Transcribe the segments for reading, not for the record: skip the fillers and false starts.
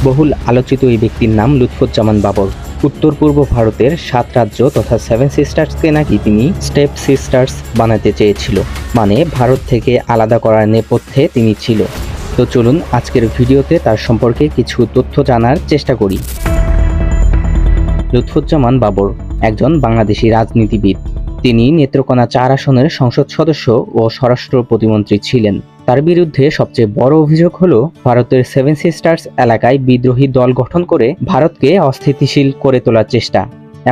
বহুল আলোচিত এই ব্যক্তির নাম লুৎফুজ্জামান বাবর। উত্তর পূর্ব ভারতের 7 রাজ্য তথা 7 সিস্টার্সকে নাকি তিনি স্টেপ সিস্টার্স বানাতে চেয়েছিল, মানে ভারত থেকে আলাদা করার নেপথ্যে তিনি ছিল। তো চলুন আজকের ভিডিওতে তার সম্পর্কে কিছু তথ্য জানার চেষ্টা করি। লুৎফুজ্জামান বাবর একজন বাংলাদেশি রাজনীতিবিদ। তিনি নেত্রকোনা 4 আসনের সংসদ সদস্য ও স্বরাষ্ট্র প্রতিমন্ত্রী ছিলেন। তার বিরুদ্ধে সবচেয়ে বড় অভিযোগ হলো ভারতের 7 সিস্টার্স এলাকায় বিদ্রোহী দল গঠন করে ভারতকে অস্থিতিশীল করে তোলার চেষ্টা।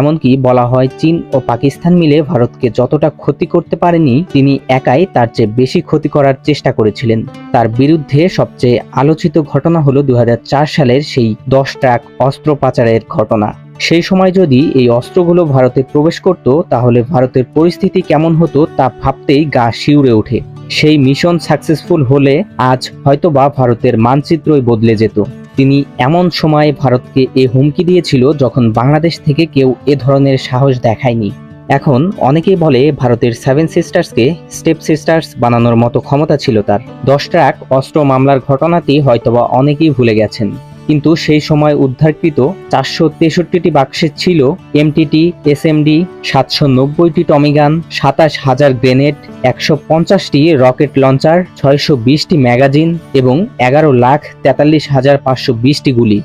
এমনকি বলা হয় চীন ও পাকিস্তান মিলে ভারতকে যতটা ক্ষতি করতে পারেনি, তিনি একাই তার চেয়ে বেশি ক্ষতি করার চেষ্টা করেছিলেন। তার বিরুদ্ধে সবচেয়ে আলোচিত ঘটনা হলো 2004 সালের সেই 10 ট্রাক অস্ত্র পাচারের ঘটনা। সেই সময় যদি এই অস্ত্রগুলো ভারতে প্রবেশ করত, তাহলে ভারতের পরিস্থিতি কেমন হতো তা ভাবতেই গা শিউরে ওঠে। সেই মিশন সাকসেসফুল হলে আজ হয়তোবা ভারতের মানচিত্রই বদলে যেত। তিনি এমন সময় ভারতকে এ হুমকি দিয়েছিল যখন বাংলাদেশ থেকে কেউ এ ধরনের সাহস দেখায়নি। এখন অনেকেই বলে ভারতের 7 সিস্টার্সকে স্টেপ সিস্টার্স বানানোর মতো ক্ষমতা ছিল তার। 10 ট্রাক অস্ত্র মামলার ঘটনাটি হয়তোবা অনেকেই ভুলে গেছেন, কিন্তু সেই সময় উদ্ধারকৃত 463টি বাক্সে ছিল এমটিটি, এসএমডি, 790টি টমিগান, 27,000 গ্রেনেড, 150টি রকেট লঞ্চার, 620টি ম্যাগাজিন এবং 11,43,520টি গুলি।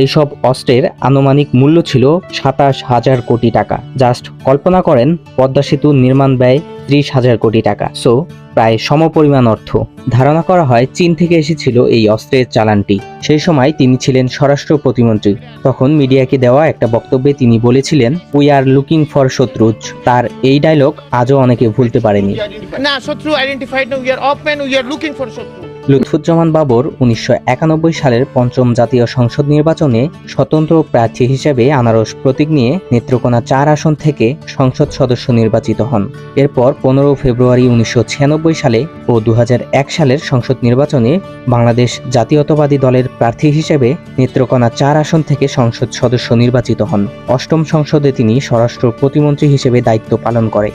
এইসব অস্ত্রের আনুমানিক মূল্য ছিল 27,000 কোটি টাকা। জাস্ট কল্পনা করেন, পদ্মা সেতু নির্মাণ ব্যয় 30,000 কোটি টাকা। সো প্রায় সমপরিমাণ অর্থ। ধারণা করা হয় চীন থেকে এসেছিল এই অস্ত্রের চালানটি। সেই সময় তিনি ছিলেন স্বরাষ্ট্র প্রতিমন্ত্রী। তখন মিডিয়াকে দেওয়া একটা বক্তব্যে তিনি বলেছিলেন, উই আর লুকিং ফর শত্রুজ। তার এই ডায়লগ আজও অনেকে ভুলতে পারেনি। লুৎফুজ্জামান বাবর 1991 সালের 5ম জাতীয় সংসদ নির্বাচনে স্বতন্ত্র প্রার্থী হিসেবে আনারস প্রতীক নিয়ে নেত্রকোনা 4 আসন থেকে সংসদ সদস্য নির্বাচিত হন। এরপর 15 ফেব্রুয়ারি 1996 সালে ও 2001 সালের সংসদ নির্বাচনে বাংলাদেশ জাতীয়তাবাদী দলের প্রার্থী হিসেবে নেত্রকোনা 4 আসন থেকে সংসদ সদস্য নির্বাচিত হন। 8ম সংসদে তিনি স্বরাষ্ট্র প্রতিমন্ত্রী হিসেবে দায়িত্ব পালন করে।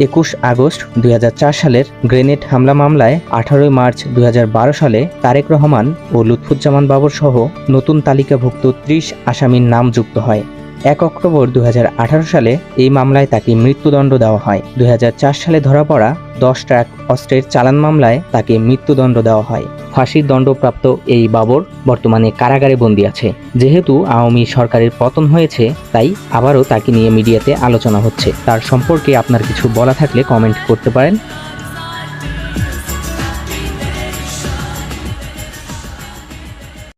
21 আগস্ট 2004 সালের গ্রেনেড হামলা মামলায় 18 মার্চ 2012 সালে তারেক রহমান ও লুৎফুজ্জামান বাবর সহ নতুন তালিকাভুক্ত 30 আসামির নাম যুক্ত হয়। 1 অক্টোবর 2018 সালে এই মামলায় তাকে মৃত্যুদণ্ড দেওয়া হয়। 2004 সালে ধরা পড়া 10 ট্রাক অস্ত্রের চালান মামলায় তাকে মৃত্যুদণ্ড দেওয়া হয়। ফাঁসির দণ্ডপ্রাপ্ত এই বাবর বর্তমানে কারাগারে বন্দী আছে। যেহেতু আওয়ামী সরকারের পতন হয়েছে, তাই আবারও তাকে নিয়ে মিডিয়াতে আলোচনা হচ্ছে। তার সম্পর্কে আপনার কিছু বলা থাকলে কমেন্ট করতে পারেন।